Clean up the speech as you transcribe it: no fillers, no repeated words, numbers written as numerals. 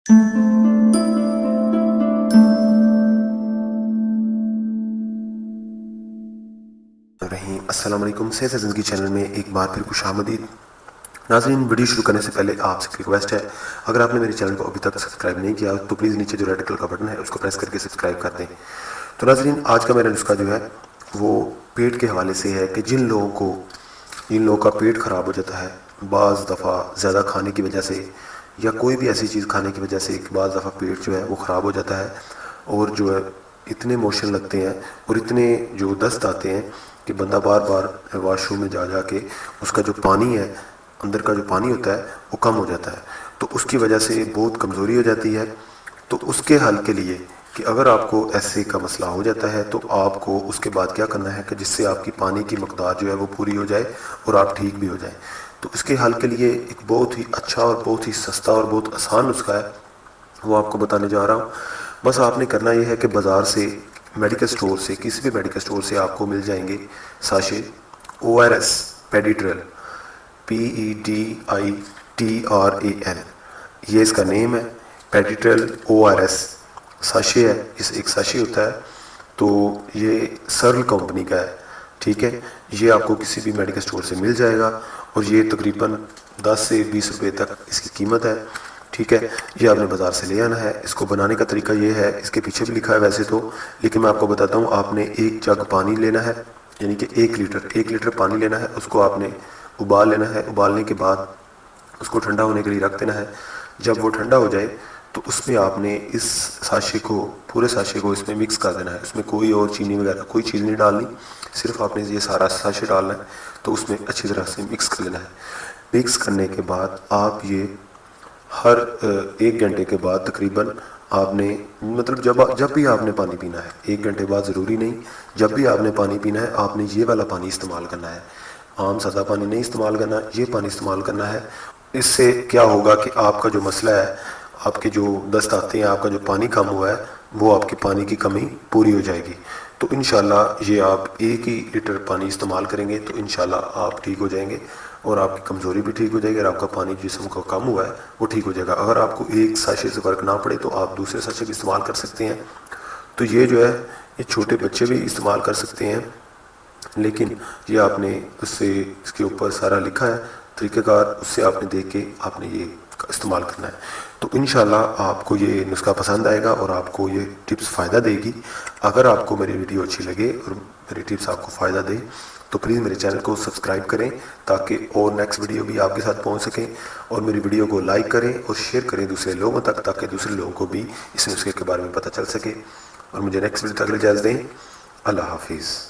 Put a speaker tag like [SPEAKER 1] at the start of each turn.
[SPEAKER 1] अस्सलाम वालेकुम। सेहत ज़िंदगी चैनल में एक बार फिर खुशामदीद। नाज़रीन, वीडियो शुरू करने से पहले आपसे रिक्वेस्ट है, अगर आपने मेरे चैनल को अभी तक सब्सक्राइब नहीं किया तो प्लीज़ नीचे जो रेड कलर का बटन है उसको प्रेस करके सब्सक्राइब कर दें। तो नाज़रीन, आज का मेरा नुस्खा जो है वो पेट के हवाले से है कि जिन लोगों का पेट ख़राब हो जाता है बाज़ दफ़ा ज़्यादा खाने की वजह से या कोई भी ऐसी चीज़ खाने की वजह से कि बाज़ दफ़ा पेट जो है वो ख़राब हो जाता है और जो है इतने मोशन लगते हैं और इतने जो दस्त आते हैं कि बंदा बार बार वॉशरूम में जा के उसका जो पानी है, अंदर का जो पानी होता है वो कम हो जाता है, तो उसकी वजह से बहुत कमज़ोरी हो जाती है। तो उसके हल के लिए कि अगर आपको ऐसे का मसला हो जाता है तो आपको उसके बाद क्या करना है कि जिससे आपकी पानी की मकदार जो है वो पूरी हो जाए और आप ठीक भी हो जाए। तो इसके हल के लिए एक बहुत ही अच्छा और बहुत ही सस्ता और बहुत आसान नुस्खा है, वो आपको बताने जा रहा हूँ। बस आपने करना ये है कि बाज़ार से, मेडिकल स्टोर से, किसी भी मेडिकल स्टोर से आपको मिल जाएंगे साशे ORS पेडिट्रेल, PEDITRAL, ये इसका नेम है। पेडिट्रेल ORS साशे है, इस एक साशे होता है। तो ये सरल कंपनी का है, ठीक है। ये आपको किसी भी मेडिकल स्टोर से मिल जाएगा और ये तकरीबन 10 से 20 रुपये तक इसकी कीमत है, ठीक है। ये आपने बाज़ार से ले आना है। इसको बनाने का तरीका ये है, इसके पीछे भी लिखा है वैसे तो, लेकिन मैं आपको बताता हूँ। आपने एक जग पानी लेना है, यानी कि 1 लीटर पानी लेना है। उसको आपने उबाल लेना है। उबालने के बाद उसको ठंडा होने के लिए रख देना है। जब वो ठंडा हो जाए तो उसमें आपने इस साशे को, पूरे साशे को इसमें मिक्स कर देना है। उसमें कोई और चीनी वगैरह कोई चीज़ नहीं डालनी, सिर्फ आपने ये सारा साशे डालना है। तो उसमें अच्छी तरह से मिक्स कर लेना है। मिक्स करने के बाद आप ये हर 1 घंटे के बाद तकरीबन आपने, मतलब जब भी आपने पानी पीना है, 1 घंटे बाद ज़रूरी नहीं, जब भी आपने पानी पीना है आपने ये वाला पानी इस्तेमाल करना है। आम सादा पानी नहीं इस्तेमाल करना, ये पानी इस्तेमाल करना है। इससे क्या होगा कि आपका जो मसला है, आपके जो दस्त आते हैं, आपका जो पानी कम हुआ है, वो आपकी पानी की कमी पूरी हो जाएगी। तो इंशाल्लाह ये आप 1 ही लीटर पानी इस्तेमाल करेंगे तो इंशाल्लाह आप ठीक हो जाएंगे और आपकी कमज़ोरी भी ठीक हो जाएगी और आपका पानी जिस्म का कम हुआ है वो ठीक हो जाएगा। अगर आपको एक साशे से फ़र्क ना पड़े तो आप दूसरे साशे भी इस्तेमाल कर सकते हैं। तो ये जो है ये छोटे बच्चे भी इस्तेमाल कर सकते हैं, लेकिन ये आपने उससे, इसके ऊपर सारा लिखा है तरीक़ेकार, उससे आपने देख के आपने ये इस्तेमाल करना है। तो इंशाल्लाह आपको ये नुस्खा पसंद आएगा और आपको ये टिप्स फ़ायदा देगी। अगर आपको मेरी वीडियो अच्छी लगे और मेरी टिप्स आपको फ़ायदा दे तो प्लीज़ मेरे चैनल को सब्सक्राइब करें ताकि और नेक्स्ट वीडियो भी आपके साथ पहुंच सकें, और मेरी वीडियो को लाइक करें और शेयर करें दूसरे लोगों तक, ताकि दूसरे लोगों को भी इस नुस्खे के बारे में पता चल सके। और मुझे नेक्स्ट वीडियो तक इजाज़त दें। अल्लाह हाफिज़।